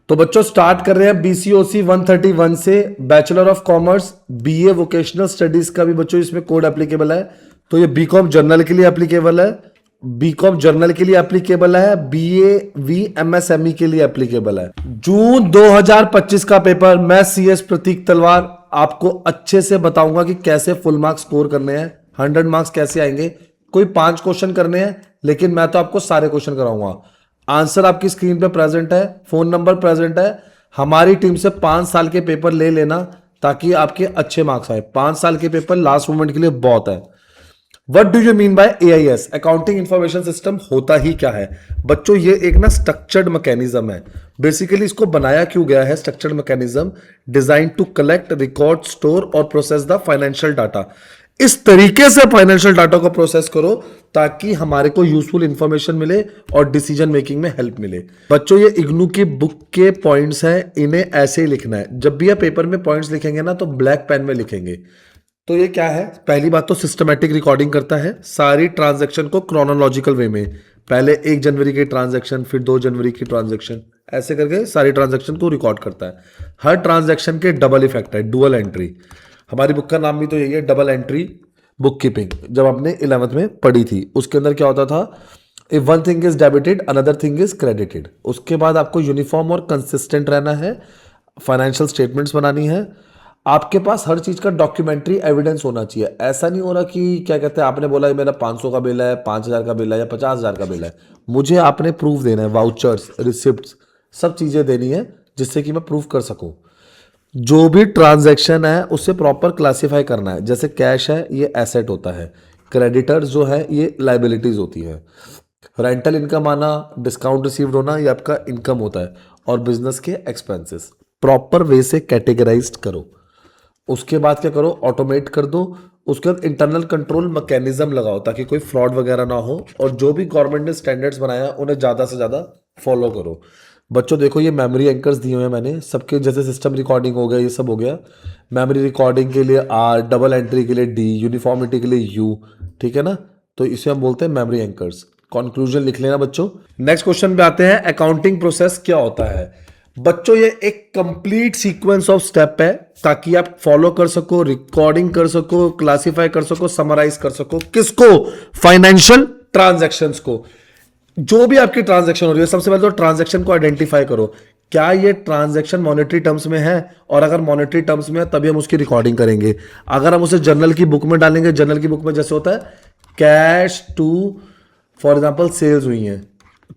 तो बच्चों स्टार्ट कर रहे हैं BCOC 131 से। Bachelor of commerce BA vocational studies का भी बच्चों इसमें कोड एप्लीकेबल है। तो ये बीकॉम जर्नल के लिए एप्लीकेबल है, बीकॉम जर्नल के लिए एप्लीकेबल है, BAV MSME के लिए एप्लीकेबल है। जून 2025 का पेपर मैं CS प्रतीक तलवार आपको अच्छे से बताऊंगा कि कैसे फुल मार्क्स स्कोर करने हैं, 100 मार्क्स कैसे आएंगे। कोई 5 क्वेश्चन करने हैं, लेकिन मैं तो आपको सारे क्वेश्चन कराऊंगा। आंसर आपकी स्क्रीन पे प्रेजेंट है, फोन नंबर प्रेजेंट है। हमारी टीम से 5 साल के पेपर ले लेना ताकि आपके अच्छे मार्क्स आए। 5 साल के पेपर लास्ट मोमेंट के लिए बहुत है। What do you mean by AIS, accounting information system, होता ही क्या है बच्चों? ये एक ना स्ट्रक्चर्ड मैकेनिज्म है। बेसिकली इसको बनाया क्यों गया है? Structured mechanism design to collect, record, store और प्रोसेस द फाइनेंशियल डाटा। इस तरीके से फाइनेंशियल डाटा को प्रोसेस करो ताकि हमारे को यूजफुल इंफॉर्मेशन मिले और डिसीजन मेकिंग में हेल्प मिले। बच्चों ये इग्नू की बुक के पॉइंट्स हैं, इन्हें ऐसे ही लिखना है। जब भी आप पेपर में पॉइंट्स लिखेंगे ना तो ब्लैक पेन में लिखेंगे। तो ये क्या है? पहली बात तो सिस्टमैटिक रिकॉर्डिंग करता है सारी ट्रांजैक्शन को क्रोनोलॉजिकल वे में। पहले 1 जनवरी की ट्रांजैक्शन, फिर 2 जनवरी की ट्रांजैक्शन, ऐसे करके सारी ट्रांजैक्शन को रिकॉर्ड करता है। हर ट्रांजैक्शन के डबल इफेक्ट है, डुअल एंट्री। हमारी बुक का नाम भी तो यही है, डबल एंट्री बुक कीपिंग। जब आपने 11th में पढ़ी थी उसके अंदर क्या होता था? If one thing is debited another thing is credited. उसके बाद आपको यूनिफॉर्म और कंसिस्टेंट रहना है, फाइनेंशियल स्टेटमेंट्स बनानी है। आपके पास हर चीज का डॉक्यूमेंट्री एविडेंस होना चाहिए। ऐसा नहीं हो रहा कि क्या कहते हैं, आपने बोला मेरा 500 का बिल है, 5000 का बिल है या 50,000 का बिल है। मुझे आपने प्रूफ देना है, वाउचर्स, रिसिप्ट्स, सब चीजें देनी है जिससे कि मैं प्रूफ कर सकूं। जो भी ट्रांजैक्शन है उसे प्रॉपर क्लासिफाई करना है। जैसे कैश है ये एसेट होता है, क्रेडिटर्स जो है ये लाइबिलिटीज होती है, रेंटल इनकम आना, डिस्काउंट रिसीव्ड होना ये आपका इनकम होता है, और बिजनेस के एक्सपेंसेस प्रॉपर वे से कैटेगराइज्ड करो। उसके बाद क्या करो? ऑटोमेट कर दो। उसके बाद इंटरनल कंट्रोल मैकेनिज्म लगाओ ताकि कोई फ्रॉड वगैरह ना हो, और जो भी गवर्नमेंट ने स्टैंडर्ड्स बनाया उन्हें ज़्यादा से ज़्यादा फॉलो करो। बच्चों देखो ये मेमोरी एंकर्स दिए हुए हैं मैंने सबके, जैसे सिस्टम रिकॉर्डिंग हो गया, ये सब हो गया। मेमोरी रिकॉर्डिंग के लिए R, डबल एंट्री के लिए D, यूनिफॉर्मिटी के लिए U, ठीक है ना? तो इसे हम बोलते हैं मेमोरी एंकर्स। कंक्लूजन लिख लेना बच्चों। नेक्स्ट क्वेश्चन पे आते हैं, अकाउंटिंग प्रोसेस क्या होता है? बच्चों ये एक कंप्लीट सीक्वेंस ऑफ स्टेप है ताकि आप फॉलो कर सको, रिकॉर्डिंग कर सको, क्लासिफाई कर सको, समराइज कर सको। किसको? फाइनेंशियल ट्रांजैक्शंस को। जो भी आपकी ट्रांजैक्शन हो रही है, सबसे पहले तो ट्रांजैक्शन को आइडेंटिफाई करो। क्या ये ट्रांजैक्शन मॉनेटरी टर्म्स में है? और अगर मॉनेटरी टर्म्स में है तभी हम उसकी रिकॉर्डिंग करेंगे। अगर हम उसे जर्नल की बुक में डालेंगे, जर्नल की बुक में जैसे होता है cash to for example sales हुई हैं,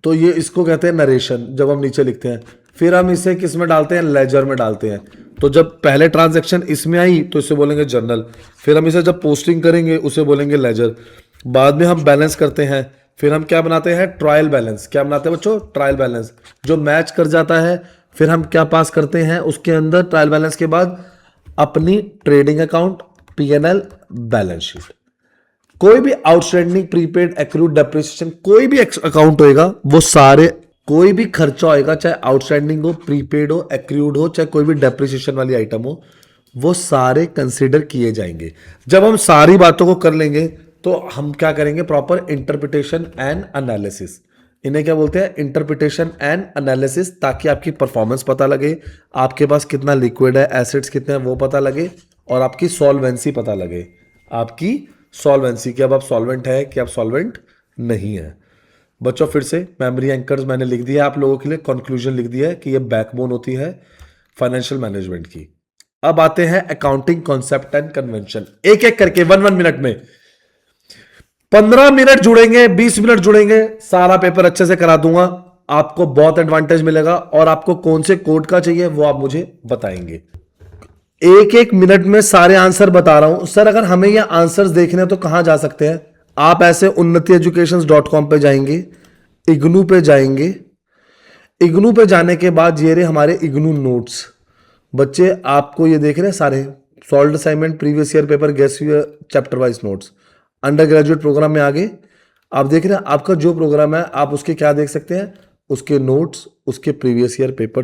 तो ये इसको कहते हैं नरेशन। जब हम नीचे लिखते हैं फिर हम इसे किस में डालते हैं? लेजर में डालते हैं। तो जब पहले ट्रांजैक्शन इसमें आई तो इसे बोलेंगे जर्नल, फिर हम इसे जब पोस्टिंग करेंगे उसे बोलेंगे लेजर। बाद में हम बैलेंस करते हैं, फिर हम क्या बनाते हैं? Trial balance. क्या बनाते हैं बच्चों? Trial balance. जो मैच कर जाता है फिर हम क्या पास करते हैं उसके अंदर? ट्रायल बैलेंस के बाद अपनी trading account, P&L, balance sheet. कोई भी आउटस्टैंडिंग, प्रीपेड, एक्रूड, डेप्रिसिएशन, कोई भी अकाउंट होएगा वो सारे, कोई भी खर्चा होएगा, चाहे आउटस्टैंडिंग हो, प्रीपेड हो, एक्रूड हो, चाहे कोई भी डेप्रिसिएशन वाली आइटम हो, वो सारे कंसीडर किए जाएंगे। जब हम सारी बातों को कर लेंगे तो हम क्या करेंगे? Proper interpretation and analysis. इन्हें क्या बोलते हैं? इंटरप्रिटेशन एंड एनालिसिस, ताकि आपकी परफॉर्मेंस पता लगे, आपके पास कितना लिक्विड है, एसेट्स कितने हैं वो पता लगे, और आपकी सॉल्वेंसी पता लगे। आपकी सॉल्वेंसी कि अब आप सॉल्वेंट है कि आप सॉल्वेंट नहीं है। बच्चों फिर से मेमोरी एंकर्स मैंने लिख दिया आप लोगों के लिए, कंक्लूजन लिख दिया है कि ये बैकबोन होती है फाइनेंशियल मैनेजमेंट की। अब आते हैं अकाउंटिंग कॉन्सेप्ट एंड कन्वेंशन, एक एक करके 1 मिनट में। 15 मिनट जुड़ेंगे, 20 मिनट जुड़ेंगे, सारा पेपर अच्छे से करा दूंगा। आपको बहुत एडवांटेज मिलेगा, और आपको कौन से कोड का चाहिए वो आप मुझे बताएंगे। एक एक मिनट में सारे आंसर बता रहा हूं। सर अगर हमें ये आंसर्स देखने तो कहां जा सकते हैं? आप ऐसे unnatieducations.com पे जाएंगे, इग्नू पे जाएंगे। इग्नू पे जाने के बाद ये रहे हमारे इग्नू नोट्स। बच्चे आपको ये देख रहे हैं सारे solved assignment, previous year paper, guess year, chapter wise notes. Undergraduate programme में आगे आप देख रहे हैं आपका जो प्रोग्राम है आप उसके क्या देख सकते हैं? उसके नोट्स, उसके प्रीवियस ईयर पेपर,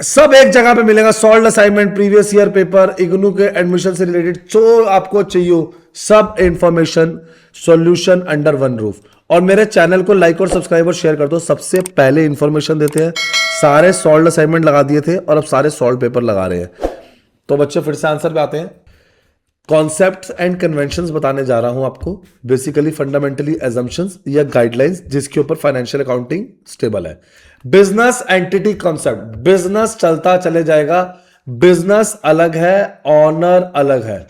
सब एक जगह पे मिलेगा। Solved assignment, previous year paper, IGNOU के एडमिशन से रिलेटेड जो आपको चाहिए सब information, solution under one roof. और मेरे चैनल को लाइक और सब्सक्राइब और शेयर कर दो। सबसे पहले इंफॉर्मेशन देते हैं, सारे सॉल्व असाइनमेंट लगा दिए थे और अब सारे सॉल्व पेपर लगा रहे हैं। तो बच्चे फिर से आंसर पे आते हैं। कॉन्सेप्ट्स एंड कन्वेंशंस बताने जा रहा हूं आपको, बेसिकली फंडामेंटली एजम्पशंस या गाइडलाइंस जिसके ऊपर फाइनेंशियल अकाउंटिंग स्टेबल है। बिजनेस एंटिटी कॉन्सेप्ट, बिजनेस चलता चले जाएगा, बिजनेस अलग है, ऑनर अलग है,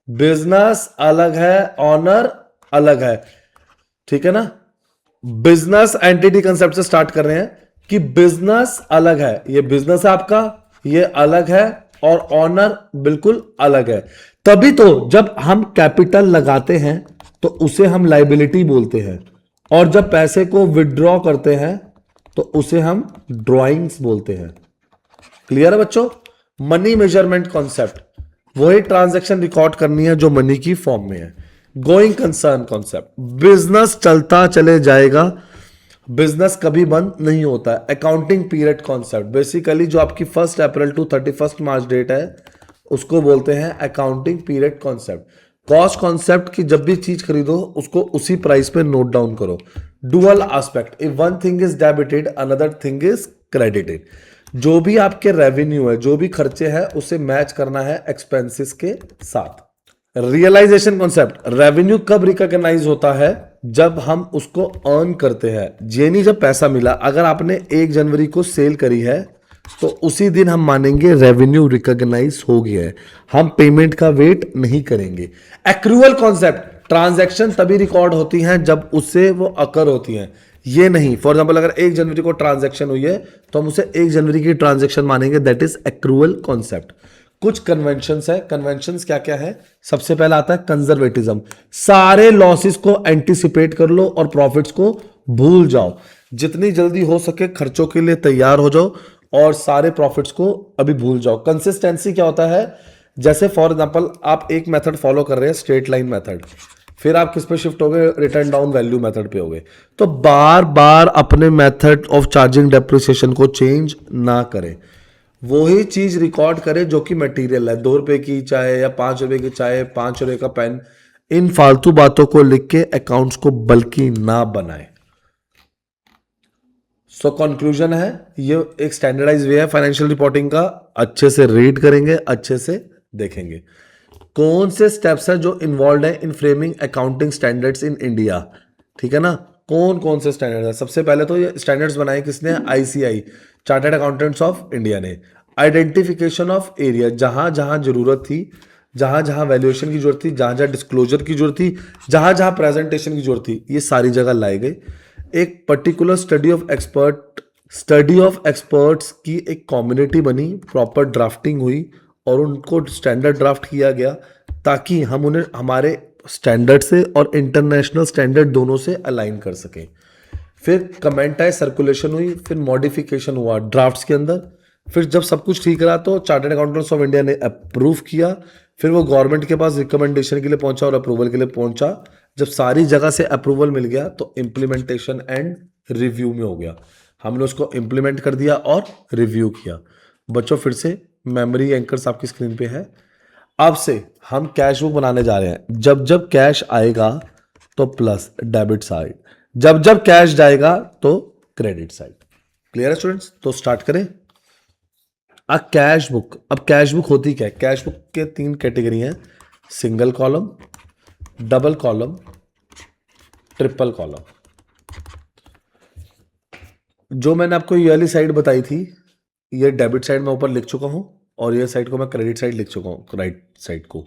बिजनेस अलग है, ऑनर अलग है, ठीक है ना। बिजनेस एंटिटी कंसेप्ट से स्टार्ट कर रहे हैं कि बिजनेस अलग है, ये बिजनेस है आपका, ये अलग है, और ऑनर बिल्कुल अलग है। तभी तो जब हम कैपिटल लगाते हैं तो उसे हम लाइबिलिटी बोलते हैं, और जब पैसे को विड्रॉ करते हैं तो उसे हम ड्रॉइंग्स बोलते हैं। क्लियर है बच्चों। मनी मेजरमेंट कॉन्सेप्ट, वही ट्रांजैक्शन रिकॉर्ड करनी है जो मनी की फॉर्म में है। गोइंग कंसर्न कॉन्सेप्ट, बिजनेस चलता चले जाएगा, बिजनेस कभी बंद नहीं होता है। अकाउंटिंग पीरियड कॉन्सेप्ट, बेसिकली जो आपकी 1 अप्रैल टू 31 मार्च डेट है उसको बोलते हैं accounting period concept. Cost concept की जब भी चीज खरीदो उसको उसी प्राइस पे नोट डाउन करो। Dual aspect, if one thing is debited another thing is credited. जो भी आपके रेवेन्यू है, जो भी खर्चे हैं उसे मैच करना है एक्सपेंसेस के साथ। रियलाइजेशन कॉन्सेप्ट, रेवेन्यू कब रिकॉग्नाइज होता है, जब हम उसको अर्न करते हैं। ये नहीं जब पैसा मिला, अगर आपने 1 जनवरी को सेल करी है तो उसी दिन हम मानेंगे रेवेन्यू रिकॉग्नाइज हो गया है, हम पेमेंट का वेट नहीं करेंगे। एक्रूअल कॉन्सेप्ट, ट्रांजैक्शन तभी रिकॉर्ड होती हैं जब उससे वो अकर होती हैं, ये नहीं। फॉर एग्जांपल अगर 1 जनवरी को ट्रांजैक्शन हुई है तो हम उसे 1 जनवरी की ट्रांजैक्शन मानेंगे, दैट इज एक्रूअल कॉन्सेप्ट। कुछ कन्वेंशंस है, कन्वेंशंस क्या क्या है। सबसे पहला आता है कंजर्वेटिज्म, सारे लॉसेस को एंटिसिपेट कर लो और प्रॉफिट्स को भूल जाओ, जितनी जल्दी हो सके खर्चों के लिए तैयार हो जाओ और सारे प्रॉफिट्स को अभी भूल जाओ। कंसिस्टेंसी क्या होता है, जैसे फॉर एग्जांपल आप एक मेथड फॉलो कर रहे हैं, स्ट्रेट लाइन मेथड, फिर आप किस पे शिफ्ट हो गए, रिटर्न डाउन वैल्यू मेथड पे हो गए, तो बार बार अपने मेथड ऑफ चार्जिंग डेप्रिसिएशन को चेंज ना करें, वही चीज रिकॉर्ड करें जो कि मटेरियल है। 2 रुपए की चाय या 5 रुपए की चाय, 5 रुपए का पेन, इन फालतू बातों को लिख के अकाउंट्स को बल्कि ना बनाए। सो कंक्लूजन है, ये एक स्टैंडर्डाइज वे है फाइनेंशियल रिपोर्टिंग का। अच्छे से रीड करेंगे, अच्छे से देखेंगे कौन से स्टेप्स है जो इन्वॉल्व है in framing accounting standards in India, ठीक है ना। कौन कौन से स्टैंडर्ड्स है, सबसे पहले तो ये स्टैंडर्ड्स बनाए किसने, ICI, chartered accountants of India ने। आइडेंटिफिकेशन ऑफ एरिया, जहां जहां जरूरत थी, जहां जहां वैल्यूएशन की जरूरत थी, जहां जहां डिस्क्लोजर की जरूरत थी, जहां जहां प्रेजेंटेशन की जरूरत थी, ये सारी जगह लाए गए। एक पर्टिकुलर स्टडी ऑफ एक्सपर्ट्स की एक कम्युनिटी बनी, प्रॉपर ड्राफ्टिंग हुई और उनको स्टैंडर्ड ड्राफ्ट किया गया ताकि हम उन्हें हमारे स्टैंडर्ड से और इंटरनेशनल स्टैंडर्ड दोनों से अलाइन कर सकें। फिर कमेंट आए, सर्कुलेशन हुई, फिर मॉडिफिकेशन हुआ ड्राफ्ट्स के अंदर। फिर जब सब कुछ ठीक रहा तो चार्टर्ड अकाउंटेंट्स ऑफ इंडिया ने अप्रूव किया, फिर वो गवर्नमेंट के पास रिकमेंडेशन के लिए पहुंचा और अप्रूवल के लिए पहुंचा। जब सारी जगह से अप्रूवल मिल गया तो इम्प्लीमेंटेशन एंड रिव्यू में हो गया, हमने उसको इम्प्लीमेंट कर दिया और रिव्यू किया। बच्चों फिर से मेमोरी एंकर्स आपकी स्क्रीन पे है। अब से हम कैश बुक बनाने जा रहे हैं, जब जब कैश आएगा तो प्लस डेबिट साइड, जब जब कैश जाएगा तो क्रेडिट साइड। क्लियर है स्टूडेंट्स, तो स्टार्ट करें। अब कैश बुक, अब कैश बुक होती क्या है, कैश बुक के 3 कैटेगरी हैं, single column, double column, triple column. जो मैंने आपको ये वाली साइड बताई थी, ये डेबिट साइड में ऊपर लिख चुका हूं और ये साइड को मैं क्रेडिट साइड लिख चुका हूं, राइट साइड को।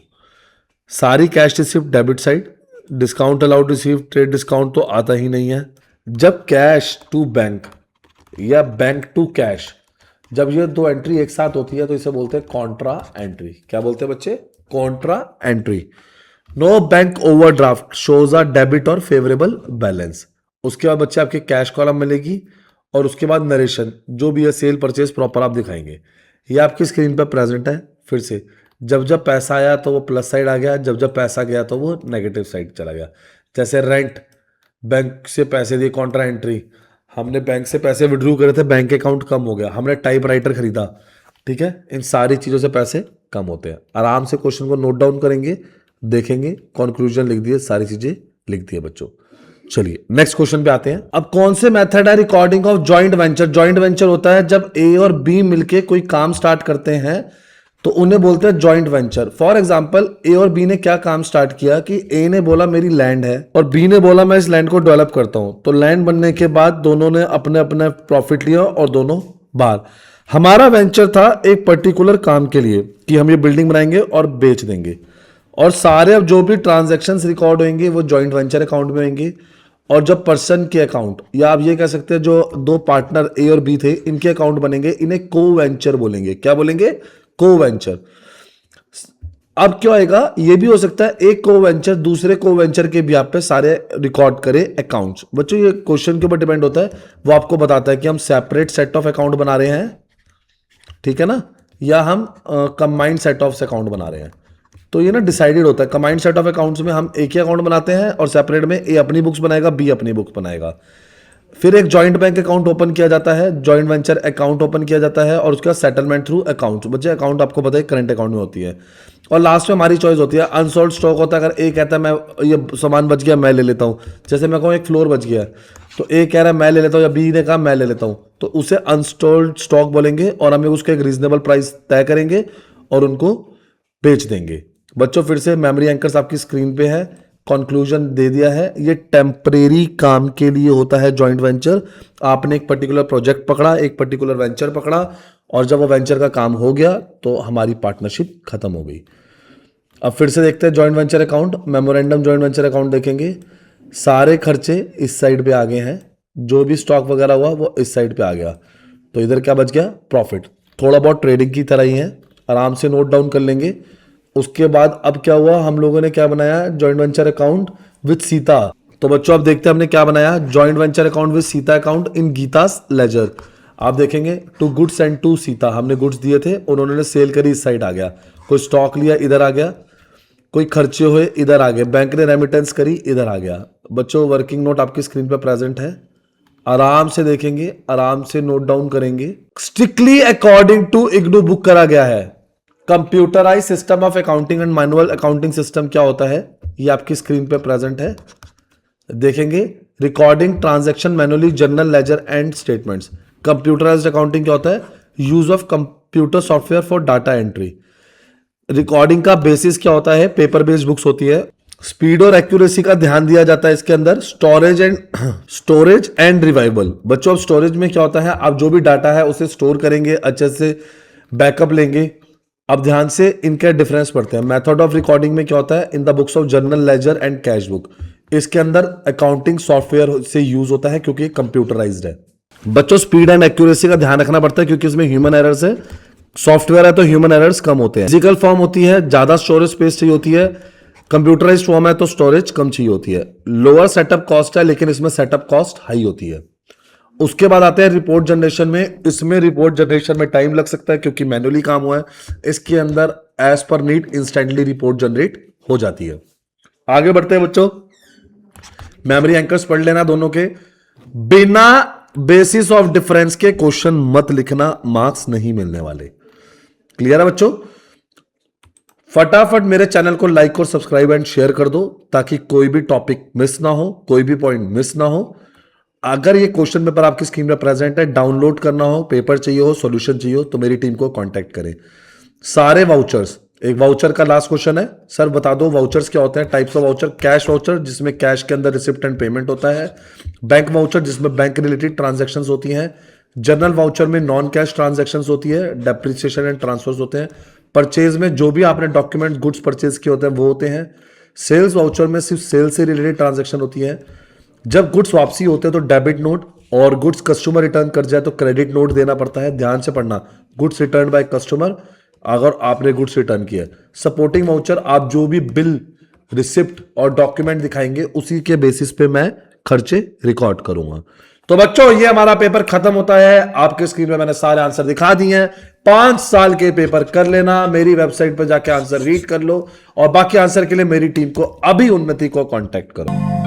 सारी cash receipt debit side, discount allowed receive, trade discount तो आता ही नहीं है। जब कैश टू बैंक या बैंक टू कैश, जब ये 2 एंट्री एक साथ होती है तो इसे बोलते हैं कॉन्ट्रा एंट्री। क्या बोलते हैं बच्चे, contra entry. No bank overdraft shows a debit और फेवरेबल बैलेंस। उसके बाद बच्चे आपके कैश कॉलम मिलेगी और उसके बाद नरेशन, जो भी है सेल परचेज प्रॉपर आप दिखाएंगे। ये आपकी स्क्रीन पर प्रेजेंट है। फिर से जब जब पैसा आया तो वो प्लस साइड आ गया, जब जब पैसा गया तो वो नेगेटिव साइड चला गया। जैसे रेंट, बैंक से पैसे दिए, कॉन्ट्रा एंट्री, हमने बैंक से पैसे विड्रू करे थे, बैंक अकाउंट कम हो गया, हमने टाइपराइटर खरीदा, ठीक है। इन सारी चीज़ों से पैसे कम होते हैं। आराम से क्वेश्चन को नोट डाउन करेंगे, देखेंगे, कंक्लूजन लिख दिए, सारी चीज़ें लिख दिए बच्चों। चलिए नेक्स्ट क्वेश्चन पे आते हैं। अब कौन से मेथड है recording of joint venture? Joint venture होता है जब ए और बी मिलके कोई काम स्टार्ट करते हैं तो उन्हें बोलते हैं जॉइंट वेंचर। फॉर एग्जांपल ए और बी ने क्या काम स्टार्ट किया कि ए ने बोला मेरी लैंड है और बी ने बोला मैं इस लैंड को डेवलप करता हूं, तो लैंड बनने के बाद दोनों ने अपने अपने प्रॉफिट लिया और दोनों बाहर। हमारा वेंचर था एक पर्टिकुलर काम के लिए कि हम ये बिल्डिंग बनाएंगे और बेच देंगे, और सारे अब जो भी ट्रांजैक्शंस रिकॉर्ड होंगे वो जॉइंट वेंचर अकाउंट में होंगे। और जब पर्सन के अकाउंट, या आप ये कह सकते हैं जो दो पार्टनर ए और बी थे इनके अकाउंट बनेंगे, इन्हें को वेंचर बोलेंगे। क्या बोलेंगे? को वेंचर। अब क्या होएगा, ये भी हो सकता है एक को वेंचर दूसरे को वेंचर के भी आप पे सारे रिकॉर्ड करे अकाउंट्स। बच्चों ये क्वेश्चन के ऊपर डिपेंड होता है, वो आपको बताता है कि हम सेपरेट सेट ऑफ अकाउंट बना रहे हैं, ठीक है ना, या हम कंबाइंड सेट ऑफ अकाउंट बना रहे हैं। तो ये ना डिसाइडेड होता है। कंबाइंड सेट ऑफ अकाउंट्स में हम एक ही अकाउंट बनाते हैं और सेपरेट में ए अपनी बुक्स बनाएगा, बी अपनी बुक्स बनाएगा। फिर एक जॉइंट बैंक अकाउंट ओपन किया जाता है, जॉइंट वेंचर अकाउंट ओपन किया जाता है, और उसका सेटलमेंट थ्रू अकाउंट। बच्चे अकाउंट आपको पता है करंट अकाउंट में होती है। और लास्ट में हमारी चॉइस होती है। अनसोल्ड स्टॉक होता है, अगर ए कहता है मैं ये सामान बच गया मैं ले लेता हूँ, जैसे मैं कहूँ एक फ्लोर बच गया तो ए कह रहा है मैं ले लेता हूँ, या बी ने कहा मैं ले लेता हूँ, तो उसे अनसोल्ड स्टॉक बोलेंगे और हमें उसका एक रीजनेबल प्राइस तय करेंगे और उनको बेच देंगे। बच्चों फिर से मेमोरी एंकर्स आपकी स्क्रीन पे है, कंक्लूजन दे दिया है। ये टेम्परेरी काम के लिए होता है जॉइंट वेंचर। आपने एक पर्टिकुलर प्रोजेक्ट पकड़ा, एक पर्टिकुलर वेंचर पकड़ा, और जब वो वेंचर का काम हो गया तो हमारी पार्टनरशिप खत्म हो गई। अब फिर से देखते हैं joint venture account, memorandum joint venture account देखेंगे। सारे खर्चे इस साइड पे आ गए हैं, जो भी स्टॉक वगैरह हुआ वो इस साइड पे आ गया, तो इधर क्या बच गया? प्रॉफिट। थोड़ा बहुत ट्रेडिंग की तरह ही है, आराम से नोट डाउन कर लेंगे। उसके बाद अब क्या हुआ, हम लोगों ने क्या बनाया? Joint venture account with Sita. तो बच्चों अब देखते हैं हमने क्या बनाया। Joint venture account with Sita account in Gita's ledger. आप देखेंगे to goods and to Sita, हमने गुड्स दिए थे और उन्होंने सेल करी, इस साइड आ गया। कोई स्टॉक लिया इधर आ गया, कोई खर्चे हुए इधर आ गए, बैंक ने रेमिटेंस करी इधर आ गया। बच्चों वर्किंग नोट आपकी स्क्रीन पर प्रेजेंट है, आराम से देखेंगे, आराम से नोट डाउन करेंगे। Strictly according to IGNOU book करा गया है। Computerize system of accounting and manual accounting system क्या होता है, ये आपकी स्क्रीन पे प्रेजेंट है, देखेंगे। Recording transaction manually, journal, ledger and statements. Computerized accounting क्या होता है? Use of computer software for data entry. Recording का बेसिस क्या होता है? पेपर बेस्ड बुक्स होती है। स्पीड और एक्यूरेसी का ध्यान दिया जाता है इसके अंदर। Storage and revival. बच्चों अब स्टोरेज में क्या होता है, आप जो भी डाटा है उसे स्टोर करेंगे, अच्छे से बैकअप लेंगे। अब ध्यान से इनके डिफरेंस पढ़ते हैं। मेथड ऑफ रिकॉर्डिंग में क्या होता है? In the books of journal, ledger and cash book. इसके अंदर अकाउंटिंग सॉफ्टवेयर से यूज होता है क्योंकि कंप्यूटराइज्ड है। बच्चों स्पीड एंड एक्यूरेसी का ध्यान रखना पड़ता है क्योंकि इसमें ह्यूमन एरर्स है। सॉफ्टवेयर है तो ह्यूमन एरर्स कम होते हैं। फिजिकल फॉर्म होती है, ज्यादा स्टोरेज स्पेस चाहिए होती है। कंप्यूटराइज्ड फॉर्म है तो स्टोरेज कम चाहिए होती है। लोअर सेटअप कॉस्ट है लेकिन इसमें सेटअप कॉस्ट हाई होती है। उसके बाद आते हैं रिपोर्ट जनरेशन में। इसमें रिपोर्ट जनरेशन में टाइम लग सकता है क्योंकि मैनुअली काम हुआ है। इसके अंदर as per need instantly report generate हो जाती है। आगे बढ़ते हैं बच्चों, मेमोरी एंकर्स पढ़ लेना दोनों के। बिना बेसिस ऑफ डिफरेंस के क्वेश्चन मत लिखना, मार्क्स नहीं मिलने वाले। क्लियर है बच्चों? फटाफट मेरे चैनल को लाइक और सब्सक्राइब एंड शेयर कर दो ताकि कोई भी टॉपिक मिस ना हो, कोई भी पॉइंट मिस ना हो। अगर ये क्वेश्चन पेपर आपकी स्क्रीन पर प्रेजेंट है, डाउनलोड करना हो, पेपर चाहिए हो, सॉल्यूशन चाहिए हो, तो मेरी टीम को कांटेक्ट करें। सारे वाउचर्स, एक वाउचर का लास्ट क्वेश्चन है, सर बता दो वाउचर्स क्या होते हैं? Types of voucher. Cash voucher जिसमें कैश के अंदर रिसिप्ट एंड पेमेंट होता है। बैंक वाउचर जिसमें बैंक रिलेटेड ट्रांजैक्शंस होती हैं। जनरल वाउचर में नॉन कैश ट्रांजैक्शंस होती है, डेप्रिसिएशन एंड ट्रांसफर्स होते हैं। परचेज में जो भी आपने डॉक्यूमेंट गुड्स परचेज किए होते हैं वो होते हैं। सेल्स वाउचर में सिर्फ सेल से रिलेटेड ट्रांजैक्शन होती है। जब गुड्स वापसी होते हैं तो डेबिट नोट, और गुड्स कस्टमर रिटर्न कर जाए तो क्रेडिट नोट देना पड़ता है। ध्यान से पढ़ना, गुड्स रिटर्न बाय कस्टमर अगर आपने गुड्स रिटर्न किया। सपोर्टिंग वाउचर, आप जो भी बिल, रिसिप्ट और डॉक्यूमेंट दिखाएंगे उसी के बेसिस पे मैं खर्चे रिकॉर्ड करूंगा। तो बच्चों ये हमारा पेपर खत्म होता है। आपके स्क्रीन में मैंने सारे आंसर दिखा दिए हैं। 5 साल के पेपर कर लेना, मेरी वेबसाइट पर जाके आंसर रीड कर लो, और बाकी आंसर के लिए मेरी टीम को अभी उन्नति को कांटेक्ट करो।